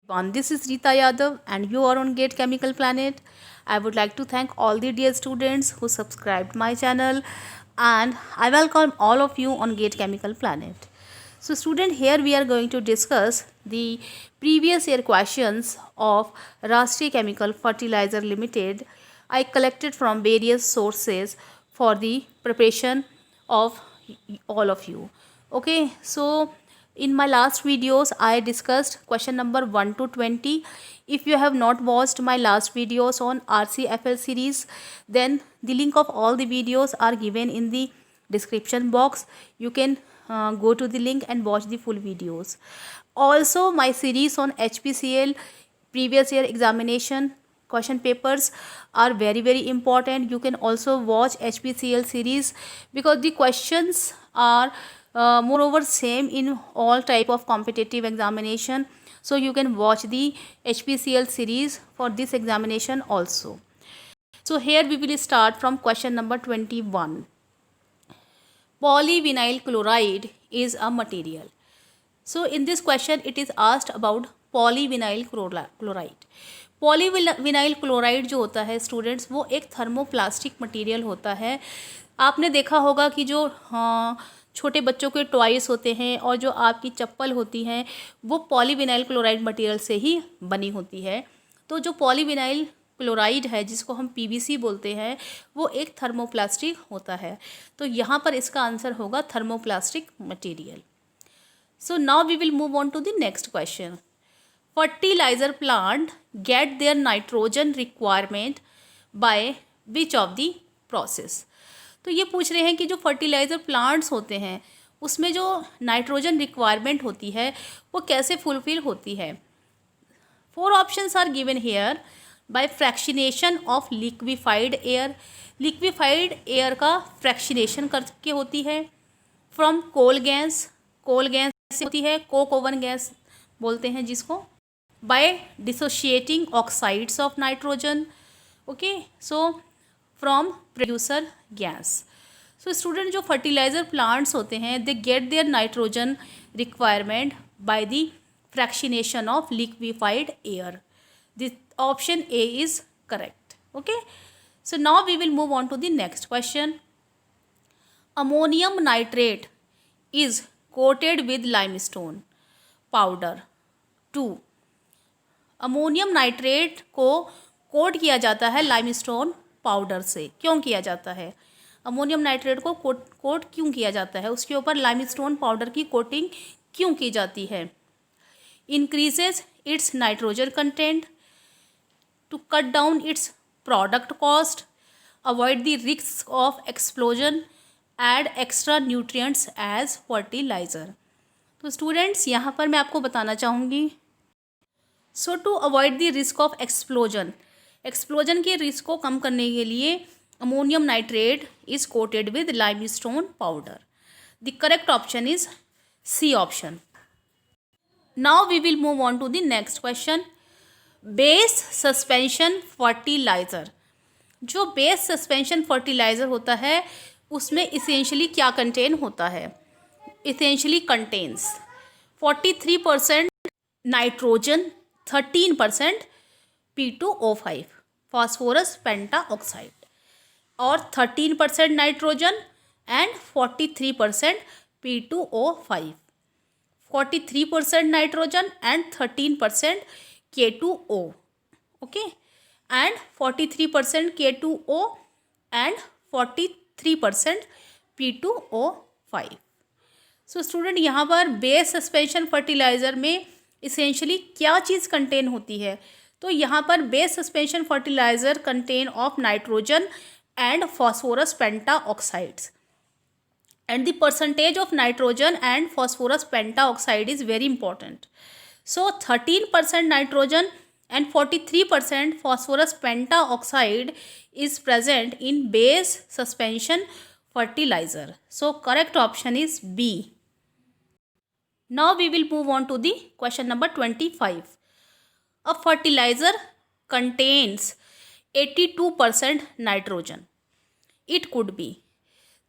This is Rita Yadav and you are on Gate Chemical Planet. I would like to thank all the dear students who subscribed my channel and I welcome all of you on Gate Chemical Planet. So student, here we are going to discuss the previous year questions of Rashtriya Chemical Fertilizer Limited. I collected from various sources for the preparation of all of you. Okay, so in my last videos I discussed question number 1 to 20. If you have not watched my last videos on RCFL series, then the link of all the videos are given in the description box. You can go to the link and watch the full videos. Also my series on HPCL previous year examination question papers are very important. You can also watch HPCL series because the questions are moreover same in all type of competitive examination, so you can watch the HPCL series for this examination also. So here we will start from question number 21. Polyvinyl chloride is a material. So in this question it is asked about polyvinyl chloride. Polyvinyl chloride जो होता है students, वो एक thermoplastic material होता है. आपने देखा होगा कि जो छोटे बच्चों के टॉयस होते हैं और जो आपकी चप्पल होती हैं वो पॉलीविनाइल क्लोराइड मटेरियल से ही बनी होती है. तो जो पॉलीविनाइल क्लोराइड है जिसको हम पीवीसी बोलते हैं वो एक थर्मोप्लास्टिक होता है. तो यहाँ पर इसका आंसर होगा thermoplastic material. So now we will move on to the next question. Fertilizer plant get their nitrogen requirement by which of the process? तो ये पूछ रहे हैं कि जो फर्टिलाइज़र प्लांट्स होते हैं उसमें जो नाइट्रोजन रिक्वायरमेंट होती है वो कैसे फुलफिल होती है. 4 options are given here. By fractionation of liquefied air. Liquefied air का फ्रैक्शनेशन करके होती है. फ्रॉम कोल गैस होती है, कोक ओवन गैस बोलते हैं जिसको. By dissociating oxides of nitrogen. Okay, so from producer gas. So student, जो फर्टिलाइज़र प्लांट्स होते हैं they get their nitrogen requirement by the fractionation of liquefied air. This option A is correct. Okay, so now we will move on to the next question. Ammonium nitrate is coated with limestone powder. 2. Ammonium nitrate को coat किया जाता है limestone powder से. क्यों किया जाता है? Ammonium nitrate को कोट क्यों किया जाता है, उसके ऊपर लाइमस्टोन पाउडर की कोटिंग क्यों की जाती है? Increases its nitrogen content, to cut down its product cost, avoid the risk of explosion, add extra nutrients as fertiliser. तो स्टूडेंट्स, यहाँ पर मैं आपको बताना चाहूँगी, so to avoid the risk of explosion के रिस्क को कम करने के लिए ammonium nitrate is coated with limestone powder. The correct option is C option. Now we will move on to the next question. Base suspension fertiliser. जो base suspension fertiliser होता है उसमें इसेंशली क्या कंटेन होता है? Essentially contains 43% nitrogen, 13% P2O5 phosphorus pentoxide, और 13% nitrogen and 43% P2O5. 43% nitrogen and 13% K2O. Okay, and 43% K2O and 43% P2O5. So student, यहाँ पर बेस सस्पेंशन फर्टिलाइज़र में इसेंशली क्या चीज़ कंटेन होती है? तो यहाँ पर base suspension fertiliser contain of nitrogen and phosphorus pentoxides, and the percentage of nitrogen and phosphorus pentoxide is very important. So 13% nitrogen and 43% phosphorus pentaoxide is present in base suspension fertilizer. So correct option is B. Now we will move on to the question number 25. A fertilizer contains 82% nitrogen. It could be.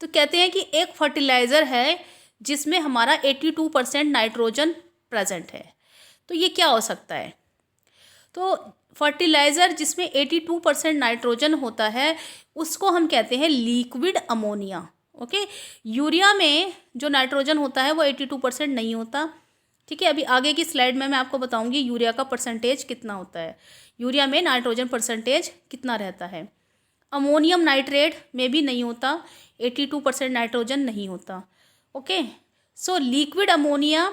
तो कहते हैं कि एक fertiliser है जिसमें हमारा 82% nitrogen present है. तो ये क्या हो सकता है? तो फर्टिलाइज़र जिसमें 82% नाइट्रोजन होता है उसको हम कहते हैं लिक्विड अमोनिया। ओके, यूरिया में जो नाइट्रोजन होता है वो 82% नहीं होता। ठीक है, अभी आगे की स्लाइड में मैं आपको बताऊंगी यूरिया का परसेंटेज कितना होता है, यूरिया में नाइट्रोजन परसेंटेज कितना रहता है। अमोनियम नाइट्रेट में भी नहीं होता, 82% नाइट्रोजन नहीं होता। Okay, so liquid ammonia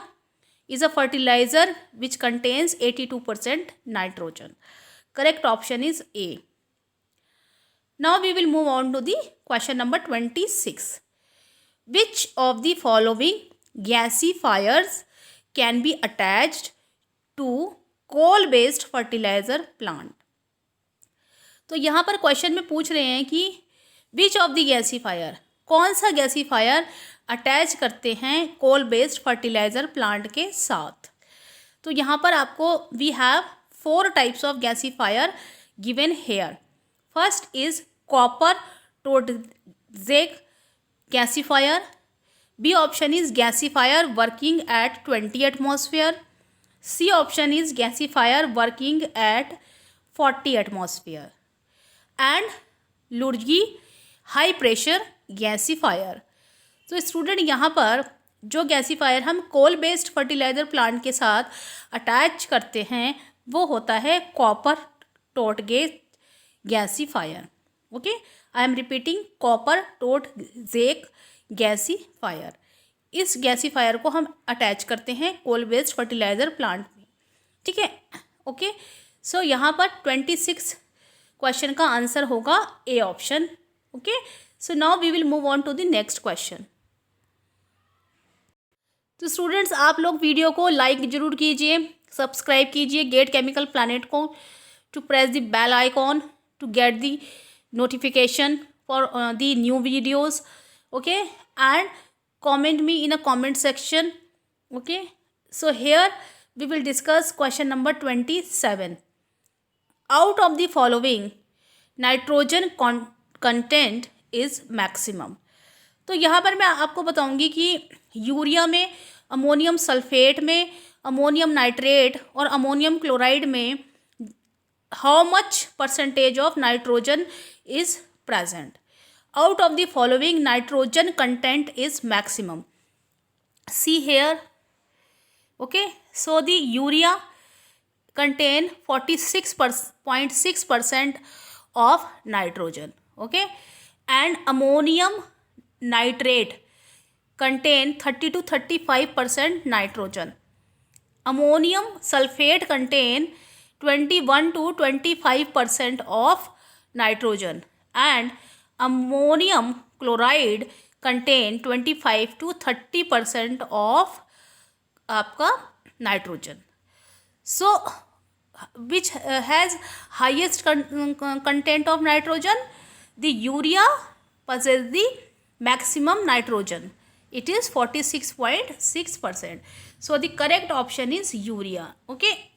is a fertilizer which contains 82% nitrogen. Correct option is A. Now we will move on to the question number 26. Which of the following gasifiers can be attached to coal based fertilizer plant? तो यहाँ पर question में पूछ रहे हैं कि which of the gasifier, कौन सा गैसीफायर अटैच करते हैं कोल बेस्ड फर्टिलाइज़र प्लांट के साथ। तो यहाँ पर आपको we have 4 types of gasifier given here. First is Koppers Totzek gasifier, B option is gasifier working at 20 atmosphere, C option is gasifier working at 40 atmosphere, and Lurgi high pressure gasifier. तो student यहाँ पर जो gasifier हम coal based fertiliser plant के साथ attach करते हैं वो होता है Koppers Totzek gasifier. Okay, I am repeating, Koppers Totzek gasifier. इस गैसीफायर को हम अटैच करते हैं कोल बेस्ड फर्टिलाइज़र प्लांट में। ठीक है, ओके, सो यहाँ पर 26 क्वेश्चन का आंसर होगा A option. Okay, so now we will move on to the next question. तो स्टूडेंट्स आप लोग वीडियो को लाइक जरूर कीजिए, सब्सक्राइब कीजिए गेट केमिकल प्लैनेट को, to press the bell icon to get the notification for the new videos. ओके, and comment me in a comment section. Okay, so here we will discuss question number 27। Out of the following nitrogen content is maximum. तो यहाँ पर मैं आपको बताऊंगी कि urea में, ammonium sulphate में, अमोनियम नाइट्रेट और अमोनियम क्लोराइड में how much percentage of nitrogen is present. Out of the following nitrogen content is maximum, see here. Okay, so the urea contain 46.6% of nitrogen. Okay, and ammonium nitrate contain 30 to 35% nitrogen. Ammonium sulfate contain 21 to 25% of nitrogen, and ammonium chloride contain 25 to 30% of आपका nitrogen. So which has highest content of nitrogen? The urea possesses the maximum nitrogen. It is 46.6%. So the correct option is urea. Okay.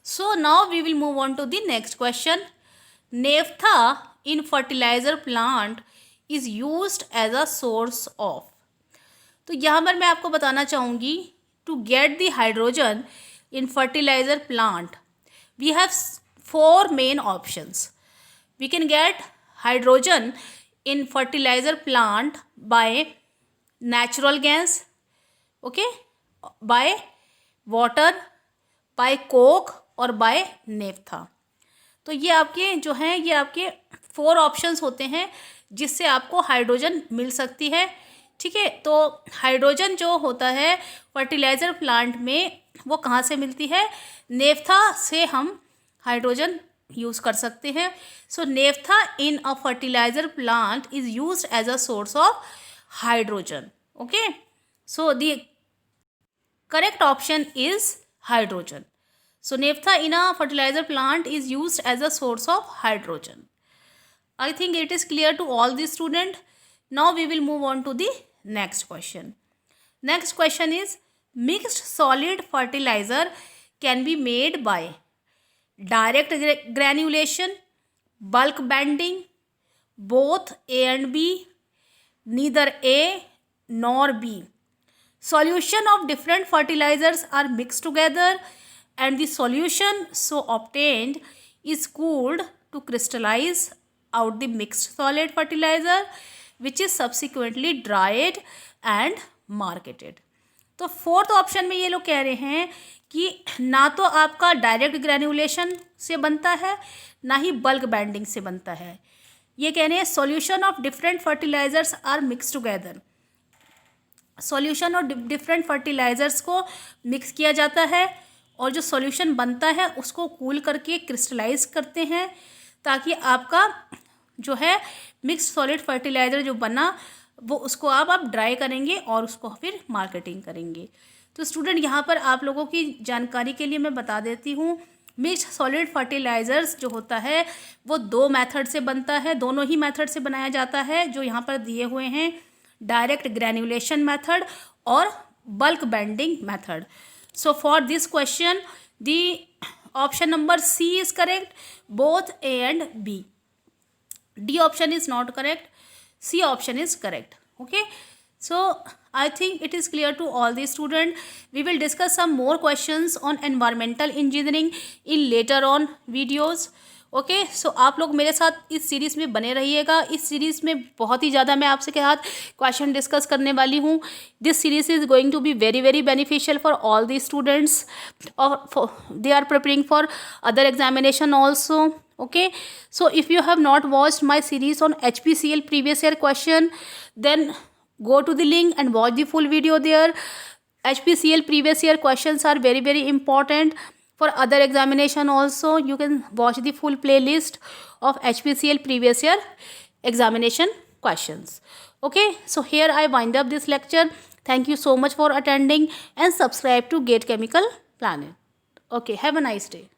So now we will move on to the next question. Naphtha in fertilizer plant is used as a source of. तो यहाँ पर मैं आपको बताना चाहूँगी, to get the hydrogen in fertilizer plant we have 4 main options. We can get hydrogen in fertilizer plant by natural gas, okay, by water, by coke और by naphtha. तो ये आपके जो हैं ये आपके 4 ऑप्शंस होते हैं जिससे आपको हाइड्रोजन मिल सकती है। ठीक है, तो हाइड्रोजन जो होता है फर्टिलाइज़र प्लांट में वो कहाँ से मिलती है? नेफ्था से हम हाइड्रोजन यूज़ कर सकते हैं। So naphtha in a fertiliser plant is used as a source of hydrogen. Okay, so the correct option is hydrogen. So naphtha in a fertilizer plant is used as a source of hydrogen. I think it is clear to all the student. Now we will move on to the next question. Next question is, mixed solid fertilizer can be made by direct granulation, bulk bending, both A and B, neither A nor B. Solution of different fertilizers are mixed together, and the solution so obtained is cooled to crystallize out the mixed solid fertilizer which is subsequently dried and marketed. तो fourth option में ये लोग कह रहे हैं कि ना तो आपका डायरेक्ट ग्रेन्युलेशन से बनता है ना ही बल्क बैंडिंग से बनता है. ये कह रहे हैं solution of different fertilizers are mix together. Solution और डिफरेंट फर्टिलाइजर्स को मिक्स किया जाता है और जो सॉल्यूशन बनता है उसको कूल करके क्रिस्टलाइज करते हैं ताकि आपका जो है मिक्स सॉलिड फर्टिलाइज़र जो बना वो उसको आप ड्राई करेंगे और उसको फिर मार्केटिंग करेंगे. तो स्टूडेंट यहाँ पर आप लोगों की जानकारी के लिए मैं बता देती हूँ, मिक्स सॉलिड फर्टिलाइज़र्स जो होता है वो 2 मेथड से बनता है, दोनों ही मेथड से बनाया जाता है जो यहाँ पर दिए हुए हैं, डायरेक्ट ग्रेन्युलेशन मेथड और bulk banding method. So for this question the option number C is correct, both A and B. D option is not correct, C option is correct. Okay, so I think it is clear to all the students. We will discuss some more questions on environmental engineering in later on videos. Okay so आप लोग मेरे साथ इस series में बने रहिएगा. इस series में बहुत ही ज़्यादा मैं आपसे के साथ क्वेश्चन डिस्कस करने वाली हूँ. This series is going to be very very beneficial for all the students और they are preparing for other examination also. Okay, so if you have not watched my series on HPCL previous year question, then go to the link and watch the full video there. HPCL previous year questions are very very important for other examination also. You can watch the full playlist of HPCL previous year examination questions. Okay, so here I wind up this lecture. Thank you so much for attending and subscribe to GATE Chemical Planet. Okay, have a nice day.